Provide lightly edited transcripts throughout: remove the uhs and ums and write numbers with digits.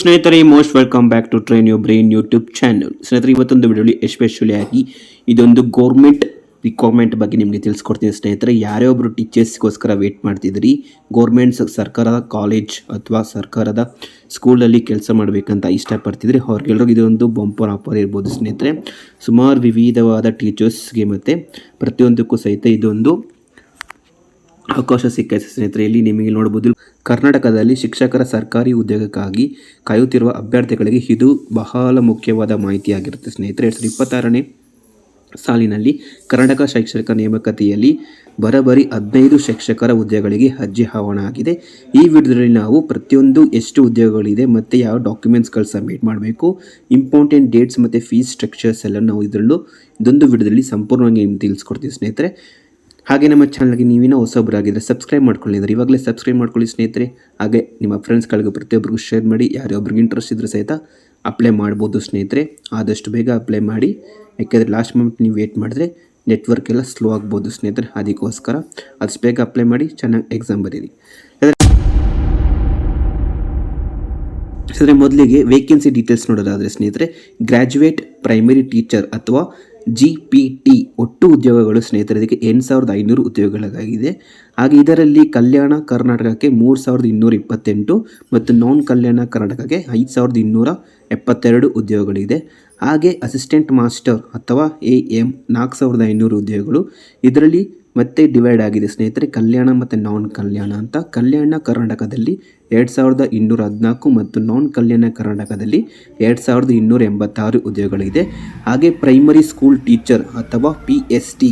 ಸ್ನೇಹಿತರೆ, most welcome back to train your brain YouTube channel. ಸ್ನೇಹಿತರೆ, ಇವತ್ತೊಂದು ವಿಡಿಯೋಲಿ ಎಸ್ಪೆಷಲಿ ಆಗಿ ಇದೊಂದು ಗೌರ್ಮೆಂಟ್ ರಿಕ್ವೈರ್ಮೆಂಟ್ ಬಗ್ಗೆ ನಿಮಗೆ ತಿಳಿಸ್ಕೊಡ್ತೀನಿ. ಸ್ನೇಹಿತರೆ, ಯಾರೇ ಒಬ್ಬರು ಟೀಚರ್ಸ್ಗೋಸ್ಕರ ವೇಟ್ ಮಾಡ್ತಿದ್ರಿ, ಗೌರ್ಮೆಂಟ್ ಸರ್ಕಾರದ ಕಾಲೇಜ್ ಅಥವಾ ಸರ್ಕಾರದ ಸ್ಕೂಲಲ್ಲಿ ಕೆಲಸ ಮಾಡಬೇಕಂತ ಇಷ್ಟಪಡ್ತಿದ್ರಿ, ಅವ್ರಿಗೆಲ್ಲರಿಗೂ ಇದೊಂದು ಬಂಪರ್ ಆಫರ್ ಇರ್ಬೋದು. ಸ್ನೇಹಿತರೆ, ಸುಮಾರು ವಿವಿಧವಾದ ಟೀಚರ್ಸ್ಗೆ ಮತ್ತು ಪ್ರತಿಯೊಂದಕ್ಕೂ ಸಹಿತ ಇದೊಂದು ಅವಕಾಶ ಸಿಕ್ಕೈತೆ. ಸ್ನೇಹಿತರೆ, ಇಲ್ಲಿ ನಿಮಗೆ ನೋಡಬಹುದು, ಕರ್ನಾಟಕದಲ್ಲಿ ಶಿಕ್ಷಕರ ಸರ್ಕಾರಿ ಉದ್ಯೋಗಕ್ಕಾಗಿ ಕಾಯುತ್ತಿರುವ ಅಭ್ಯರ್ಥಿಗಳಿಗೆ ಇದು ಬಹಳ ಮುಖ್ಯವಾದ ಮಾಹಿತಿಯಾಗಿರುತ್ತೆ. ಸ್ನೇಹಿತರೆ, 2026ನೇ ಸಾಲಿನಲ್ಲಿ ಕರ್ನಾಟಕ ಶೈಕ್ಷಣಿಕ ನೇಮಕಾತಿಯಲ್ಲಿ ಬರೋಬ್ಬರಿ 15 ಶಿಕ್ಷಕರ ಹುದ್ದೆಗಳಿಗೆ ಅರ್ಜಿ ಆಹ್ವಾನ ಆಗಿದೆ. ಈ ವಿಡಿಯೋದಲ್ಲಿ ನಾವು ಪ್ರತಿಯೊಂದು ಎಷ್ಟು ಉದ್ಯೋಗಗಳಿದೆ ಮತ್ತು ಯಾವ ಡಾಕ್ಯುಮೆಂಟ್ಸ್ಗಳು ಸಬ್ಮಿಟ್ ಮಾಡಬೇಕು, ಇಂಪಾರ್ಟೆಂಟ್ ಡೇಟ್ಸ್ ಮತ್ತು ಫೀಸ್ ಸ್ಟ್ರಕ್ಚರ್ಸ್ ಎಲ್ಲ ನಾವು ಇದೊಂದು ವಿಡಿಯೋದಲ್ಲಿ ಸಂಪೂರ್ಣವಾಗಿ ನಿಮ್ಗೆ ತಿಳಿಸ್ಕೊಡ್ತೀವಿ. ಸ್ನೇಹಿತರೆ, ಹಾಗೆ ನಮ್ಮ ಚಾನಲ್ಗೆ ನೀವೇನೋ ಹೊಸೊಬ್ಬರಾಗಿದ್ದರೆ ಸಬ್ಸ್ಕ್ರೈಬ್ ಮಾಡ್ಕೊಳ್ಳಿದ್ರೆ ಇವಾಗಲೇ ಸಬ್ಸ್ಕ್ರೈಬ್ ಮಾಡ್ಕೊಳ್ಳಿ ಸ್ನೇಹಿತರೆ. ಹಾಗೆ ನಿಮ್ಮ ಫ್ರೆಂಡ್ಸ್ಗಳಿಗೆ ಪ್ರತಿಯೊಬ್ಬರಿಗೂ ಶೇರ್ ಮಾಡಿ. ಯಾರೊಬ್ರಿಗೆ ಇಂಟ್ರೆಸ್ಟ್ ಇದ್ದರೂ ಸಹಿತ ಅಪ್ಲೈ ಮಾಡ್ಬೋದು. ಸ್ನೇಹಿತರೆ, ಆದಷ್ಟು ಬೇಗ ಅಪ್ಲೈ ಮಾಡಿ, ಯಾಕೆಂದರೆ ಲಾಸ್ಟ್ ಮೊಮೆಂಟ್ ನೀವು ವೇಟ್ ಮಾಡಿದ್ರೆ ನೆಟ್ವರ್ಕ್ ಎಲ್ಲ ಸ್ಲೋ ಆಗ್ಬೋದು. ಸ್ನೇಹಿತರೆ, ಅದಕ್ಕೋಸ್ಕರ ಆದಷ್ಟು ಬೇಗ ಅಪ್ಲೈ ಮಾಡಿ, ಚೆನ್ನಾಗಿ ಎಕ್ಸಾಮ್ ಬರೀರಿ. ಸ್ನೇಹಿತರೆ, ಮೊದಲಿಗೆ ವೇಕೆನ್ಸಿ ಡೀಟೇಲ್ಸ್ ನೋಡೋದಾದರೆ ಸ್ನೇಹಿತರೆ, ಗ್ರ್ಯಾಜುಯೇಟ್ ಪ್ರೈಮರಿ ಟೀಚರ್ ಅಥವಾ GPT ಒಟ್ಟು ಉದ್ಯೋಗಗಳು ಸ್ನೇಹಿತರೆ ಇದಕ್ಕೆ 8500 ಉದ್ಯೋಗಗಳಾಗಿದೆ. ಹಾಗೆ ಇದರಲ್ಲಿ ಕಲ್ಯಾಣ ಕರ್ನಾಟಕಕ್ಕೆ 3228 ಮತ್ತು ನಾನ್ ಕಲ್ಯಾಣ ಕರ್ನಾಟಕಕ್ಕೆ 5272 ಉದ್ಯೋಗಗಳಿದೆ. ಹಾಗೆ ಅಸಿಸ್ಟೆಂಟ್ ಮಾಸ್ಟರ್ ಅಥವಾ AM 4500 ಉದ್ಯೋಗಗಳು. ಇದರಲ್ಲಿ ಮತ್ತೆ ಡಿವೈಡ್ ಆಗಿದೆ ಸ್ನೇಹಿತರೆ, ಕಲ್ಯಾಣ ಮತ್ತು ನಾನ್ ಕಲ್ಯಾಣ ಅಂತ. ಕಲ್ಯಾಣ ಕರ್ನಾಟಕದಲ್ಲಿ 2214 ಮತ್ತು ನಾನ್ ಕಲ್ಯಾಣ ಕರ್ನಾಟಕದಲ್ಲಿ 2286 ಉದ್ಯೋಗಗಳಿದೆ. ಹಾಗೆ ಪ್ರೈಮರಿ ಸ್ಕೂಲ್ ಟೀಚರ್ ಅಥವಾ PST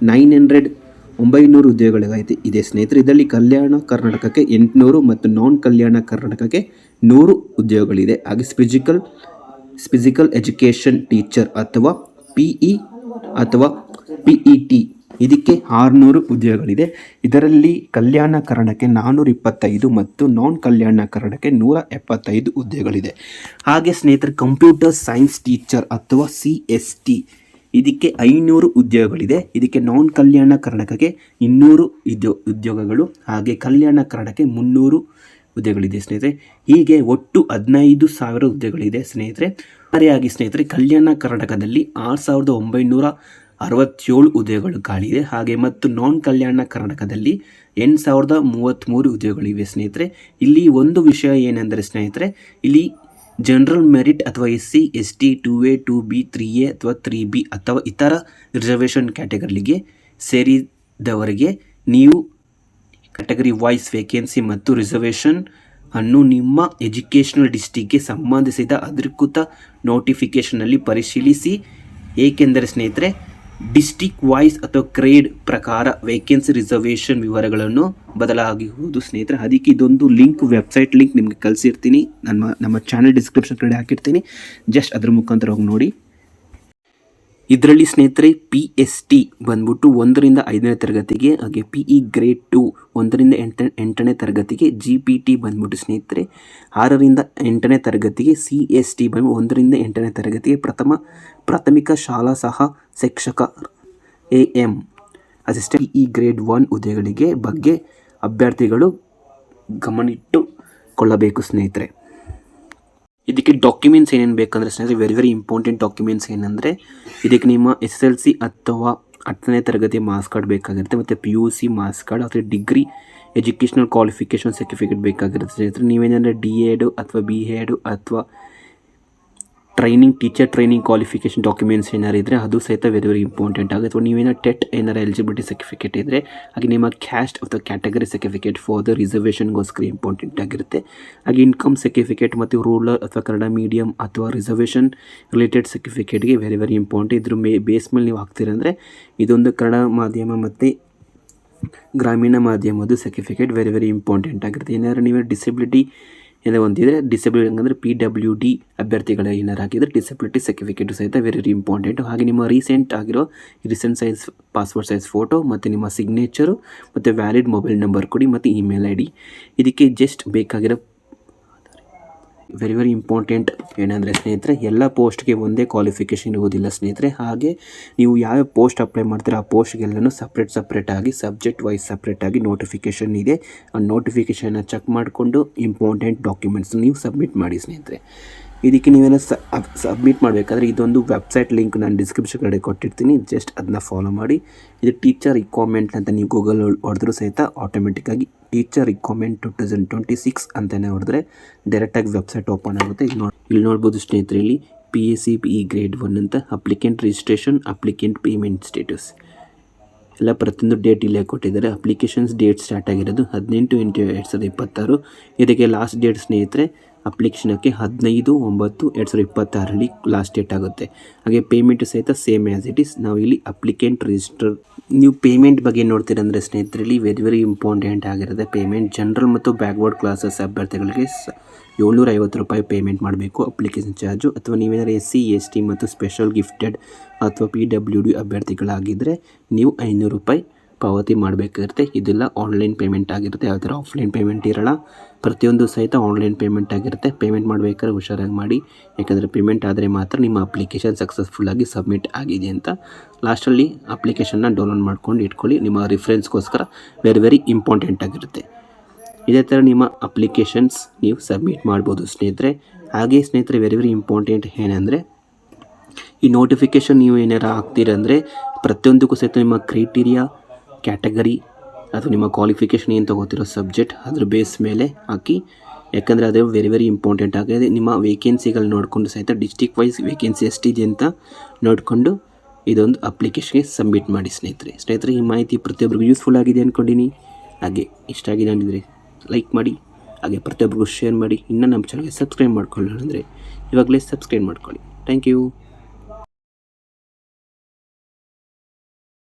900 ಉದ್ಯೋಗಗಳಿದೆ ಸ್ನೇಹಿತರೆ. ಇದರಲ್ಲಿ ಕಲ್ಯಾಣ ಕರ್ನಾಟಕಕ್ಕೆ 800 ಮತ್ತು ನಾನ್ ಕಲ್ಯಾಣ ಕರ್ನಾಟಕಕ್ಕೆ 100 ಉದ್ಯೋಗಗಳಿದೆ. ಹಾಗೆ ಫಿಸಿಕಲ್ ಎಜುಕೇಷನ್ ಟೀಚರ್ ಅಥವಾ PE ಅಥವಾ PET ಇದಕ್ಕೆ 600 ಉದ್ಯೋಗಗಳಿದೆ. ಇದರಲ್ಲಿ ಕಲ್ಯಾಣ ಕರ್ನಾಟಕಕ್ಕೆ 425 ಮತ್ತು ನಾನ್ ಕಲ್ಯಾಣ ಕರ್ನಾಟಕಕ್ಕೆ 175 ಉದ್ಯೋಗಗಳಿದೆ. ಹಾಗೆ ಸ್ನೇಹಿತರೆ, ಕಂಪ್ಯೂಟರ್ ಸೈನ್ಸ್ ಟೀಚರ್ ಅಥವಾ CST ಇದಕ್ಕೆ 500 ಉದ್ಯೋಗಗಳಿದೆ. ಇದಕ್ಕೆ ನಾನ್ ಕಲ್ಯಾಣ ಕರ್ನಾಟಕಕ್ಕೆ 200 ಉದ್ಯೋಗಗಳು, ಹಾಗೆ ಕಲ್ಯಾಣ ಕರ್ನಾಟಕಕ್ಕೆ 300 ಉದ್ಯೋಗಗಳಿದೆ ಸ್ನೇಹಿತರೆ. ಹೀಗೆ ಒಟ್ಟು 15,000 ಉದ್ಯೋಗಗಳಿದೆ ಸ್ನೇಹಿತರೆ. ಹಾಗೆ ಸ್ನೇಹಿತರೆ, ಕಲ್ಯಾಣ ಕರ್ನಾಟಕದಲ್ಲಿ 6967 ಉದ್ಯೋಗಗಳು ಖಾಲಿದೆ. ಹಾಗೆ ಮತ್ತು ನಾನ್ ಕಲ್ಯಾಣ ಕರ್ನಾಟಕದಲ್ಲಿ 8033 ಉದ್ಯೋಗಗಳಿವೆ ಸ್ನೇಹಿತರೆ. ಇಲ್ಲಿ ಒಂದು ವಿಷಯ ಏನೆಂದರೆ ಸ್ನೇಹಿತರೆ, ಇಲ್ಲಿ ಜನರಲ್ ಮೆರಿಟ್ ಅಥವಾ SC ST 2A 2B 3A ಅಥವಾ 3B ಅಥವಾ ಇತರ ರಿಸರ್ವೇಷನ್ ಕ್ಯಾಟಗರಿಗೆ ಸೇರಿದವರಿಗೆ ನೀವು ಕ್ಯಾಟಗರಿ ವೈಸ್ ವೇಕೆನ್ಸಿ ಮತ್ತು ರಿಸರ್ವೇಷನ್ ಅನ್ನು ನಿಮ್ಮ ಎಜುಕೇಷನಲ್ ಡಿಸ್ಟ್ರಿಕ್ಗೆ ಸಂಬಂಧಿಸಿದ ಅಧಿಕೃತ ನೋಟಿಫಿಕೇಷನಲ್ಲಿ ಪರಿಶೀಲಿಸಿ. ಏಕೆಂದರೆ ಸ್ನೇಹಿತರೆ, ಡಿಸ್ಟಿಕ್ ವೈಸ್ ಅಥವಾ ಗ್ರೇಡ್ ಪ್ರಕಾರ ವೇಕೆನ್ಸಿ ರಿಸರ್ವೇಷನ್ ವಿವರಗಳನ್ನು ಬದಲಾಗಿರುವುದು ಸ್ನೇಹಿತರೆ. ಅದಕ್ಕೆ ಇದೊಂದು ವೆಬ್ಸೈಟ್ ಲಿಂಕ್ ನಿಮಗೆ ಕಳಿಸಿರ್ತೀನಿ, ನಮ್ಮ ಚಾನಲ್ ಡಿಸ್ಕ್ರಿಪ್ಷನ್ ಕಡೆ ಹಾಕಿರ್ತೀನಿ. ಜಸ್ಟ್ ಅದ್ರ ಮುಖಾಂತರ ಹೋಗಿ ನೋಡಿ. ಇದರಲ್ಲಿ ಸ್ನೇಹಿತರೆ PST ಬಂದ್ಬಿಟ್ಟು 1ರಿಂದ 5ನೇ ತರಗತಿಗೆ, ಹಾಗೆ PE ಗ್ರೇಡ್ 2 1ರಿಂದ 8ನೇ ತರಗತಿಗೆ, GPT ಬಂದ್ಬಿಟ್ಟು ಸ್ನೇಹಿತರೆ 6ರಿಂದ 8ನೇ ತರಗತಿಗೆ, CST ಬಂದು 1ರಿಂದ 8ನೇ ತರಗತಿಗೆ ಪ್ರಾಥಮಿಕ ಶಾಲಾ ಸಹ ಶಿಕ್ಷಕ AM ಅಸಿಸ್ಟೆಂಟ್ PE ಗ್ರೇಡ್ 1 ಹುದ್ದೆಗಳಿಗೆ ಬಗ್ಗೆ ಅಭ್ಯರ್ಥಿಗಳು ಗಮನಿಟ್ಟುಕೊಳ್ಳಬೇಕು ಸ್ನೇಹಿತರೆ. ಇದಕ್ಕೆ ಡಾಕ್ಯುಮೆಂಟ್ಸ್ ಏನೇನು ಬೇಕಂದರೆ ಸ್ನೇಹಿತರೆ, ವೆರಿ ಇಂಪಾರ್ಟೆಂಟ್ ಡಾಕ್ಯುಮೆಂಟ್ಸ್ ಏನಂದರೆ, ಇದಕ್ಕೆ ನಿಮ್ಮ SSLC ಅಥವಾ 10ನೇ ತರಗತಿ ಮಾರ್ಕ್ಸ್ ಕಾರ್ಡ್ ಬೇಕಾಗಿರುತ್ತೆ, ಮತ್ತು PUC ಮಾರ್ಕ್ಸ್ ಕಾರ್ಡ್ ಅಥವಾ ಡಿಗ್ರಿ ಎಜುಕೇಷನಲ್ ಕ್ವಾಲಿಫಿಕೇಷನ್ ಸರ್ಟಿಫಿಕೇಟ್ ಬೇಕಾಗಿರುತ್ತೆ ಸ್ನೇಹಿತರೆ. ನೀವೇನಂದರೆ DED ಅಥವಾ BEd ಅಥವಾ ಟೀಚರ್ ಟ್ರೈನಿಂಗ್ ಕ್ವಾಲಿಫಿಕೇಷನ್ ಡಾಕ್ಯುಮೆಂಟ್ಸ್ ಏನಾರು ಇದ್ದರೆ ಅದು ಸಹಿತ ವೆರಿ ಇಂಪಾರ್ಟೆಂಟ್ ಆಗುತ್ತೆ. ಅಥವಾ ನೀವೇನೋ ಟೆಟ್ ಏನಾರು ಎಲಿಜಿಬಿಲಿಟಿ ಸರ್ಟಿಫಿಕೇಟ್ ಇದ್ದರೆ, ಹಾಗೆ ನಿಮ್ಮ ಕ್ಯಾಸ್ಟ್ ಅಥವಾ ಕ್ಯಾಟಗರಿ ಸರ್ಟಿಫಿಕೇಟ್ ಫಾರ್ ದ ರಿಸರ್ವೇಷನ್ಗೋಸ್ಕರ ಇಂಪಾರ್ಟೆಂಟ್ ಆಗಿರುತ್ತೆ. ಹಾಗೆ ಇನ್ಕಮ್ ಸರ್ಟಿಫಿಕೇಟ್ ಮತ್ತು ರೂರಲ್ ಅಥವಾ ಕನ್ನಡ ಮೀಡಿಯಂ ಅಥವಾ ರಿಸರ್ವೇಷನ್ ರಿಲೇಟೆಡ್ ಸರ್ಟಿಫಿಕೇಟ್ಗೆ ವೆರಿ ಇಂಪಾರ್ಟೆಂಟ್. ಇದ್ರ ಬೇಸ್ ಮೇಲೆ ನೀವು ಹಾಕ್ತೀರಂದರೆ ಇದೊಂದು ಕನ್ನಡ ಮಾಧ್ಯಮ ಮತ್ತು ಗ್ರಾಮೀಣ ಮಾಧ್ಯಮದ್ದು ಸರ್ಟಿಫಿಕೇಟ್ ವೆರಿ ಇಂಪಾರ್ಟೆಂಟ್ ಆಗಿರುತ್ತೆ. ಏನಾದ್ರು ನೀವು ಡಿಸಬಿಲಿಟಿ ಏನೋ ಹೊಂದಿದರೆ, ಡಿಸಬಿಲಿಟಿ ಹಂಗಂದರೆ PWD ಅಭ್ಯರ್ಥಿಗಳ ಏನಾರು ಹಾಕಿದರೆ ಡಿಸಬಿಲಿಟಿ ಸರ್ಟಿಫಿಕೇಟು ಸಹಿತ ವೆರಿ ಇಂಪಾರ್ಟೆಂಟು. ಹಾಗೆ ನಿಮ್ಮ recent size passport size photo ಮತ್ತು ನಿಮ್ಮ ಸಿಗ್ನೇಚರು ಮತ್ತು ವ್ಯಾಲಿಡ್ ಮೊಬೈಲ್ ನಂಬರ್ ಕೊಡಿ ಮತ್ತು ಇಮೇಲ್ ID. ಇದಕ್ಕೆ ಜಸ್ಟ್ ಬೇಕಾಗಿರೋ ವೆರಿ ವೆರಿ ಇಂಪಾರ್ಟೆಂಟ್ ಏನಂದರೆ ಸ್ನೇಹಿತರೆ, ಎಲ್ಲ ಪೋಸ್ಟ್ಗೆ ಒಂದೇ ಕ್ವಾಲಿಫಿಕೇಷನ್ ಇರುವುದಿಲ್ಲ ಸ್ನೇಹಿತರೆ. ಹಾಗೆ ನೀವು ಯಾವ್ಯಾವ ಪೋಸ್ಟ್ ಅಪ್ಲೈ ಮಾಡ್ತೀರಾ ಆ ಪೋಸ್ಟ್ಗೆಲ್ಲನೂ ಸಪ್ರೇಟಾಗಿ ಸಬ್ಜೆಕ್ಟ್ ವೈಸ್ ಸಪ್ರೇಟಾಗಿ ನೋಟಿಫಿಕೇಷನ್ ಇದೆ. ಆ ನೋಟಿಫಿಕೇಷನ್ನ ಚೆಕ್ ಮಾಡಿಕೊಂಡು ಇಂಪಾರ್ಟೆಂಟ್ ಡಾಕ್ಯುಮೆಂಟ್ಸ್ ನೀವು ಸಬ್ಮಿಟ್ ಮಾಡಿ ಸ್ನೇಹಿತರೆ. ಇದಕ್ಕೆ ನೀವೆಲ್ಲ ಸಬ್ಮಿಟ್ ಮಾಡಬೇಕಾದ್ರೆ ಇದೊಂದು ವೆಬ್ಸೈಟ್ ಲಿಂಕ್ ನಾನು ಡಿಸ್ಕ್ರಿಪ್ಷನ್ ಕಡೆ ಕೊಟ್ಟಿರ್ತೀನಿ, ಜಸ್ಟ್ ಅದನ್ನ ಫಾಲೋ ಮಾಡಿ. ಇದು ಟೀಚರ್ ರಿಕ್ವೈರ್ಮೆಂಟ್ ಅಂತ ನೀವು ಗೂಗಲ್ ಹೊಡೆದ್ರೂ ಸಹಿತ ಆಟೋಮೆಟಿಕ್ಕಾಗಿ ಟೀಚರ್ ರಿಕ್ವೈರ್ಮೆಂಟ್ 2026 ಅಂತಲೇ ಹೊಡೆದ್ರೆ ಡೈರೆಕ್ಟಾಗಿ ವೆಬ್ಸೈಟ್ ಓಪನ್ ಆಗುತ್ತೆ. ಇಲ್ಲಿ ನೋಡ್ಬೋದು ಸ್ನೇಹಿತರೆ, ಇಲ್ಲಿ PACE ಗ್ರೇಡ್ 1 ಅಂತ applicant registration, applicant payment status ಎಲ್ಲ ಪ್ರತಿಯೊಂದು ಡೇಟ್ ಇಲ್ಲೇ ಕೊಟ್ಟಿದ್ದಾರೆ. ಅಪ್ಲಿಕೇಶನ್ಸ್ ಡೇಟ್ ಸ್ಟಾರ್ಟ್ ಆಗಿರೋದು 18/8/2026. ಇದಕ್ಕೆ ಲಾಸ್ಟ್ ಡೇಟ್ ಸ್ನೇಹಿತರೆ ಅಪ್ಲಿಕೇಶನಕ್ಕೆ 15/9/2026 ಲಾಸ್ಟ್ ಡೇಟ್ ಆಗುತ್ತೆ. ಹಾಗೆ ಪೇಮೆಂಟ್ ಸಹಿತ ಸೇಮ್ ಆ್ಯಸ್ ಇಟ್ ಈಸ್. ನಾವು ಇಲ್ಲಿ ಅಪ್ಲಿಕೆಂಟ್ ರಿಜಿಸ್ಟರ್ ನೀವು ಪೇಮೆಂಟ್ ಬಗ್ಗೆ ನೋಡ್ತೀರಂದರೆ ಸ್ನೇಹಿತರಲ್ಲಿ ವೆರಿ ಇಂಪಾರ್ಟೆಂಟ್ ಆಗಿರುತ್ತೆ ಪೇಮೆಂಟ್. ಜನರಲ್ ಮತ್ತು ಬ್ಯಾಕ್ವರ್ಡ್ ಕ್ಲಾಸಸ್ ಅಭ್ಯರ್ಥಿಗಳಿಗೆ 750 ರೂಪಾಯಿ ಪೇಮೆಂಟ್ ಮಾಡಬೇಕು ಅಪ್ಲಿಕೇಶನ್ ಚಾರ್ಜು. ಅಥವಾ ನೀವೇನಾದ್ರು SC ST ಮತ್ತು ಸ್ಪೆಷಲ್ ಗಿಫ್ಟೆಡ್ ಅಥವಾ PWD ಅಭ್ಯರ್ಥಿಗಳಾಗಿದ್ದರೆ ನೀವು 500 ರೂಪಾಯಿ ಪಾವತಿ ಮಾಡಬೇಕಾಗಿರುತ್ತೆ. ಇದೆಲ್ಲ ಆನ್ಲೈನ್ ಪೇಮೆಂಟ್ ಆಗಿರುತ್ತೆ, ಯಾವ ಥರ ಆಫ್ಲೈನ್ ಪೇಮೆಂಟ್ ಇರೋಲ್ಲ. ಪ್ರತಿಯೊಂದು ಸಹಿತ ಆನ್ಲೈನ್ ಪೇಮೆಂಟ್ ಆಗಿರುತ್ತೆ. ಪೇಮೆಂಟ್ ಮಾಡಬೇಕಾದ್ರೆ ಹುಷಾರಾಗಿ ಮಾಡಿ, ಯಾಕಂದರೆ ಪೇಮೆಂಟ್ ಆದರೆ ಮಾತ್ರ ನಿಮ್ಮ ಅಪ್ಲಿಕೇಶನ್ ಸಕ್ಸಸ್ಫುಲ್ಲಾಗಿ ಸಬ್ಮಿಟ್ ಆಗಿದೆ ಅಂತ. ಲಾಸ್ಟಲ್ಲಿ ಅಪ್ಲಿಕೇಶನ್ನ ಡೌನ್ಲೋಡ್ ಮಾಡ್ಕೊಂಡು ಇಟ್ಕೊಳ್ಳಿ, ನಿಮ್ಮ ರಿಫರೆನ್ಸ್ಗೋಸ್ಕರ ವೆರಿ ಇಂಪಾರ್ಟೆಂಟ್ ಆಗಿರುತ್ತೆ. ಇದೇ ಥರ ನಿಮ್ಮ ಅಪ್ಲಿಕೇಶನ್ಸ್ ನೀವು ಸಬ್ಮಿಟ್ ಮಾಡ್ಬೋದು ಸ್ನೇಹಿತರೆ. ಹಾಗೆ ಸ್ನೇಹಿತರೆ ವೆರಿ ಇಂಪಾರ್ಟೆಂಟ್ ಏನಂದರೆ, ಈ ನೋಟಿಫಿಕೇಷನ್ ನೀವು ಏನಾರು ಹಾಕ್ತೀರಂದರೆ ಪ್ರತಿಯೊಂದಕ್ಕೂ ಸಹಿತ ನಿಮ್ಮ ಕ್ರೈಟೀರಿಯಾ, ಕ್ಯಾಟಗರಿ ಅಥವಾ ನಿಮ್ಮ ಕ್ವಾಲಿಫಿಕೇಷನ್ ಏನು ತೊಗೋತಿರೋ ಸಬ್ಜೆಕ್ಟ್ ಅದ್ರ ಬೇಸ್ ಮೇಲೆ ಹಾಕಿ. ಯಾಕಂದರೆ ಅದು ವೆರಿ ಇಂಪಾರ್ಟೆಂಟ್ ಆಗಿದೆ. ನಿಮ್ಮ ವೇಕೆನ್ಸಿಗಳು ನೋಡಿಕೊಂಡು ಸಹಿತ ಡಿಸ್ಟಿಕ್ ವೈಸ್ ವೇಕೆನ್ಸಿ ಎಷ್ಟಿದೆ ಅಂತ ನೋಡಿಕೊಂಡು ಇದೊಂದು ಅಪ್ಲಿಕೇಶನ್ಗೆ ಸಬ್ಮಿಟ್ ಮಾಡಿ ಸ್ನೇಹಿತರೆ. ಈ ಮಾಹಿತಿ ಪ್ರತಿಯೊಬ್ಬರಿಗೂ ಯೂಸ್ಫುಲ್ ಆಗಿದೆ ಅಂದ್ಕೊಂಡಿನಿ. ಹಾಗೆ ಇಷ್ಟ ಆಗಿದೆ ಅಂದಿದ್ರೆ ಲೈಕ್ ಮಾಡಿ, ಹಾಗೆ ಪ್ರತಿಯೊಬ್ಬರಿಗೂ ಶೇರ್ ಮಾಡಿ. ಇನ್ನೂ ನಮ್ಮ ಚಾನಲ್ಗೆ ಸಬ್ಸ್ಕ್ರೈಬ್ ಮಾಡ್ಕೊಳ್ಳೋಣ ಅಂದರೆ ಇವಾಗಲೇ ಸಬ್ಸ್ಕ್ರೈಬ್ ಮಾಡ್ಕೊಳ್ಳಿ. Thank you.